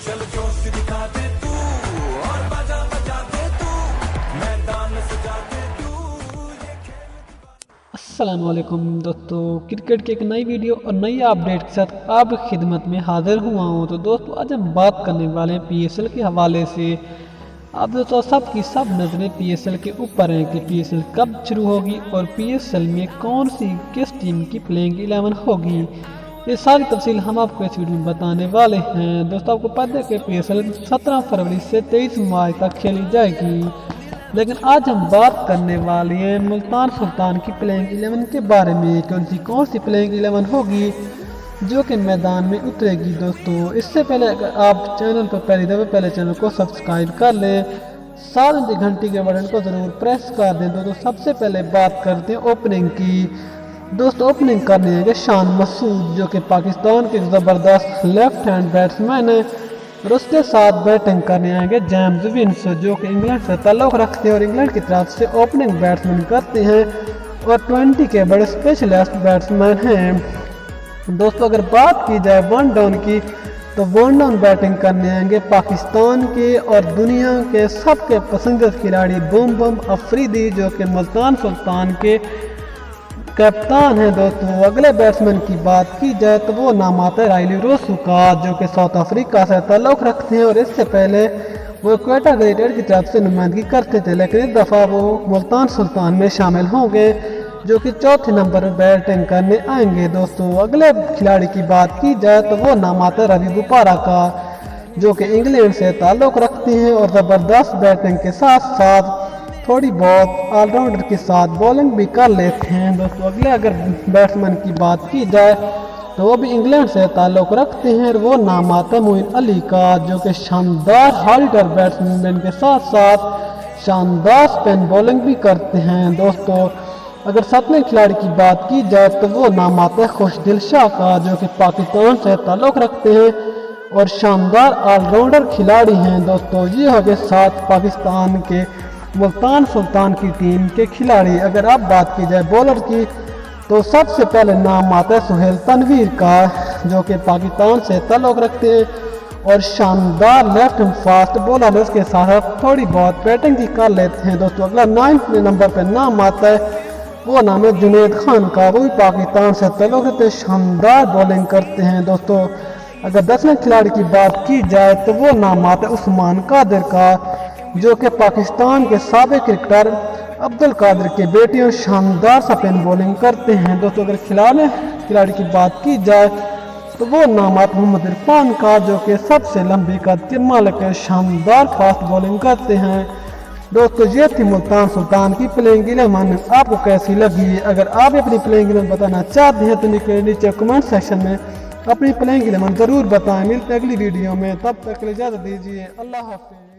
चल जोश दिखा दे तू और बाजा बजा दे तू मैदान सजा दे तू ये खेल। अस्सलाम वालेकुम दोस्तों, क्रिकेट की एक नई वीडियो और नई अपडेट के साथ आपकी खिदमत में हाजिर हुआ हूँ। तो दोस्तों आज हम बात करने वाले हैं पीएसएल के हवाले से। अब दोस्तों सबकी सब नज़रें पीएसएल के ऊपर हैं कि पीएसएल कब शुरू होगी और पीएसएल में कौन सी किस टीम की प्लेइंग 11 होगी। ये सारी तफसील हम आपको इस वीडियो में बताने वाले हैं। दोस्तों आपको पता है कि पीएसएल 17 फरवरी से 23 मार्च तक खेली जाएगी, लेकिन आज हम बात करने वाले हैं मुल्तान सुल्तान की प्लेइंग 11 के बारे में कि उनकी कौन सी प्लेइंग 11 होगी जो कि मैदान में उतरेगी। दोस्तों इससे पहले अगर आप चैनल पर पहली दफ़ा पहले चैनल को सब्सक्राइब कर लें, साथ ही घंटी के बटन को ज़रूर प्रेस कर दें। दोस्तों सबसे पहले बात करते हैं ओपनिंग की। दोस्तों ओपनिंग करने आएंगे शान मसूद जो कि पाकिस्तान के ज़बरदस्त लेफ्ट हैंड बैट्समैन है, और उसके साथ बैटिंग करने आएंगे जेम्स विंस जो कि इंग्लैंड से ताल्लुक़ रखते हैं और इंग्लैंड की तरफ से ओपनिंग बैट्समैन करते हैं और 20 के बड़े स्पेशलिस्ट बैट्समैन हैं। दोस्तों अगर बात की जाए वन डाउन की, तो वन डाउन बैटिंग करने आएंगे पाकिस्तान के और दुनिया के सबके पसंदीदा खिलाड़ी बूम बम अफरीदी जो कि मुल्तान सुल्तान के कप्तान हैं। दोस्तों अगले बैट्समैन की बात की जाए तो वो नाम आता है राइली रोसुका जो कि साउथ अफ्रीका से ताल्लुक़ रखते हैं और इससे पहले वो क्वेटा ग्रेटेड की तरफ से नुमाइंदगी करते थे, लेकिन इस दफ़ा वो मुल्तान सुल्तान में शामिल होंगे जो कि चौथे नंबर पर बैटिंग करने आएंगे। दोस्तों अगले खिलाड़ी की बात की जाए तो वो नाम आता है रवि बुपारा का जो कि इंग्लैंड से ताल्लुक़ रखते हैं और ज़बरदस्त बैटिंग के साथ साथ थोड़ी बहुत ऑलराउंडर के साथ बॉलिंग भी कर लेते हैं। दोस्तों अगले अगर बैट्समैन की बात की जाए तो वो भी इंग्लैंड से ताल्लुक़ रखते हैं और वो नाम आता है मोइन अली का जो कि शानदार हार्डर बैट्समैन के साथ साथ शानदार स्पिन बॉलिंग भी करते हैं। दोस्तों अगर सातवें खिलाड़ी की बात की जाए तो वो नाम आता है खुशदिल शाह का जो कि पाकिस्तान से ताल्लुक़ रखते हैं और शानदार ऑलराउंडर खिलाड़ी हैं। दोस्तों ये हो गए 7 पाकिस्तान के मुल्तान सुल्तान की टीम के खिलाड़ी। अगर आप बात की जाए बॉलर की तो सबसे पहले नाम आता है सुहेल तनवीर का जो कि पाकिस्तान से ताल्लुक़ रखते हैं और शानदार लेफ्ट एंड फास्ट बॉलर उसके साथ थोड़ी बहुत बैटिंग भी कर लेते हैं। दोस्तों अगला 9वें नंबर पर नाम आता है वो नाम है जुनैद खान का, वो भी पाकिस्तान से ताल्लुक़ रखते हैं, शानदार बॉलिंग करते हैं। दोस्तों अगर 10वें खिलाड़ी की बात की जाए तो वो नाम आता है उस्मान कादिर का जो कि पाकिस्तान के साबिक़ क्रिकेटर अब्दुल कादिर के बेटे और शानदार स्पिन बॉलिंग करते हैं। दोस्तों अगर खिलाड़ी की बात की जाए तो वो नाम आता है मोहम्मद इरफान का जो कि सबसे लंबी कद के मालिक है, शानदार फास्ट बॉलिंग करते हैं। दोस्तों ये थी मुल्तान सुल्तान की प्लेइंग 11। आपको कैसी लगी? अगर आप अपनी प्लेइंग 11 बताना चाहते हैं तो नीचे कमेंट सेक्शन में अपनी प्लेइंग 11 ज़रूर बताएं। मिलते अगली वीडियो में, तब तक के लिए इजाज़त दीजिए। अल्लाह हाफ़िज़।